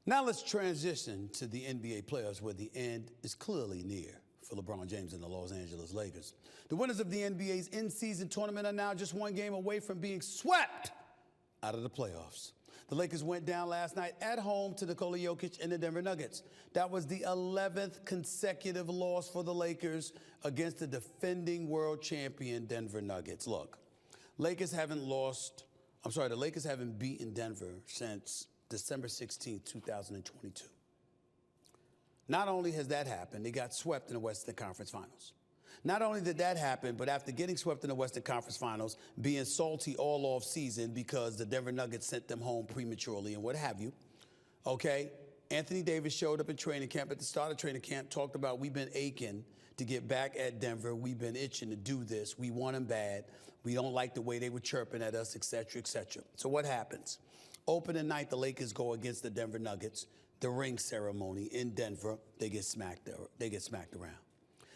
Now let's transition to the NBA playoffs where the end is clearly near for LeBron James and the Los Angeles Lakers. The winners of the NBA's in-season tournament are now just one game away from being swept out of the playoffs. The Lakers went down last night at home to Nikola Jokic and the Denver Nuggets. That was the 11th consecutive loss for the Lakers against the defending world champion Denver Nuggets. Look, the Lakers haven't beaten Denver since December 16, 2022. Not only has that happened, they got swept in the Western Conference Finals. Not only did that happen, but after getting swept in the Western Conference Finals, being salty all off season because the Denver Nuggets sent them home prematurely and what have you, okay? Anthony Davis showed up in training camp at the start of training camp, talked about we've been aching to get back at Denver. We've been itching to do this. We want them bad. We don't like the way they were chirping at us, et cetera, et cetera. So what happens? Opening night, the Lakers go against the Denver Nuggets. The ring ceremony in Denver, they get smacked around.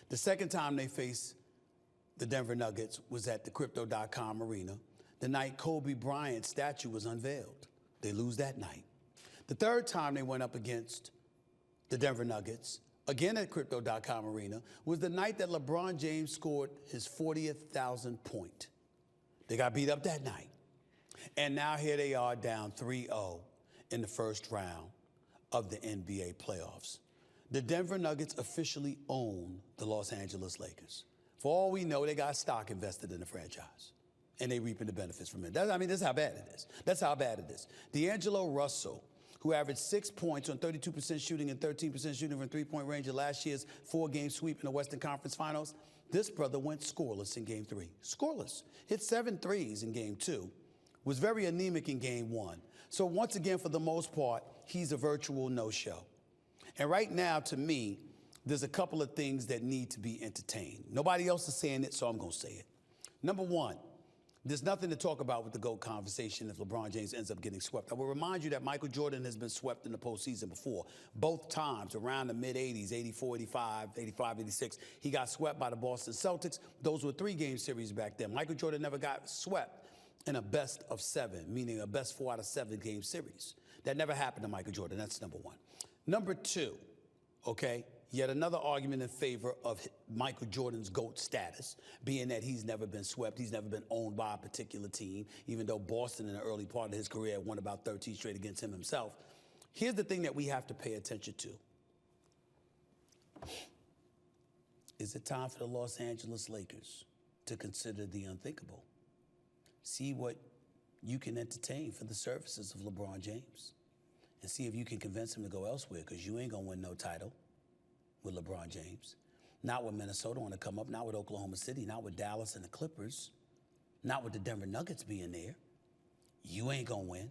The second time they face the Denver Nuggets was at the Crypto.com arena, the night Kobe Bryant's statue was unveiled. They lose that night. The third time they went up against the Denver Nuggets, again at Crypto.com arena, was the night that LeBron James scored his 40th 1,000th point. They got beat up that night. And now here they are down 3-0 in the first round of the NBA playoffs. The Denver Nuggets officially own the Los Angeles Lakers. For all we know, they got stock invested in the franchise, and they reaping the benefits from it. This is how bad it is. That's how bad it is. D'Angelo Russell, who averaged 6 points on 32% shooting and 13% shooting from three-point range in last year's four-game sweep in the Western Conference Finals, this brother went scoreless in Game 3. Scoreless. Hit 7 threes in Game 2. Was very anemic in Game 1. So once again, for the most part, he's a virtual no-show. And right now, to me, there's a couple of things that need to be entertained. Nobody else is saying it, so I'm going to say it. Number one, there's nothing to talk about with the GOAT conversation if LeBron James ends up getting swept. I will remind you that Michael Jordan has been swept in the postseason before. Both times around the mid-'80s, 84, 85, 85, 86. He got swept by the Boston Celtics. Those were 3-game series back then. Michael Jordan never got swept in a best of 7, meaning a best 4 out of 7 game series. That never happened to Michael Jordan. That's number one. Number two, okay, yet another argument in favor of Michael Jordan's GOAT status, being that he's never been swept, he's never been owned by a particular team, even though Boston in the early part of his career had won about 13 straight against him himself. Here's the thing that we have to pay attention to. Is it time for the Los Angeles Lakers to consider the unthinkable? See what you can entertain for the services of LeBron James and see if you can convince him to go elsewhere, because you ain't going to win no title with LeBron James. Not with Minnesota want to come up, not with Oklahoma City, not with Dallas and the Clippers, not with the Denver Nuggets being there. You ain't going to win.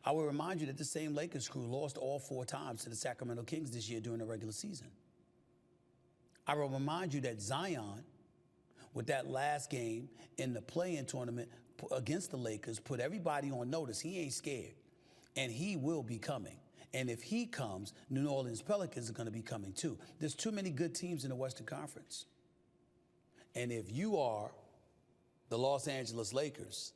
I will remind you that the same Lakers crew lost all 4 times to the Sacramento Kings this year during the regular season. I will remind you that Zion, with that last game in the play-in tournament against the Lakers, put everybody on notice. He ain't scared, and he will be coming. And if he comes, New Orleans Pelicans are going to be coming too. There's too many good teams in the Western Conference. And if you are the Los Angeles Lakers,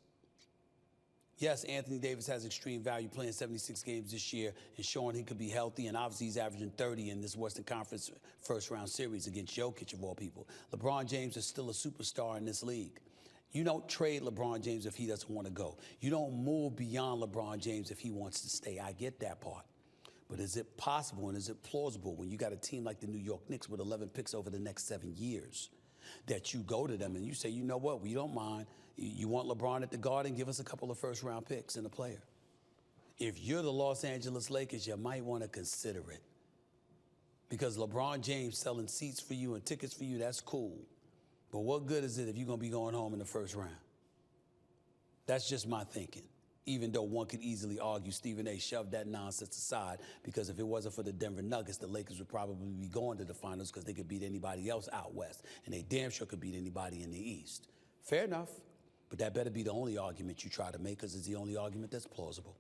yes, Anthony Davis has extreme value, playing 76 games this year and showing he could be healthy, and obviously he's averaging 30 in this Western Conference first-round series against Jokic, of all people. LeBron James is still a superstar in this league. You don't trade LeBron James if he doesn't want to go. You don't move beyond LeBron James if he wants to stay. I get that part. But is it possible and is it plausible when you got a team like the New York Knicks with 11 picks over the next 7 years that you go to them and you say, you know what, we don't mind. You want LeBron at the Garden? Give us a couple of first-round picks and a player. If you're the Los Angeles Lakers, you might want to consider it. Because LeBron James selling seats for you and tickets for you, that's cool. But what good is it if you're going to be going home in the first round? That's just my thinking. Even though one could easily argue Stephen A. shoved that nonsense aside, because if it wasn't for the Denver Nuggets, the Lakers would probably be going to the finals because they could beat anybody else out west, and they damn sure could beat anybody in the East. Fair enough, but that better be the only argument you try to make, because it's the only argument that's plausible.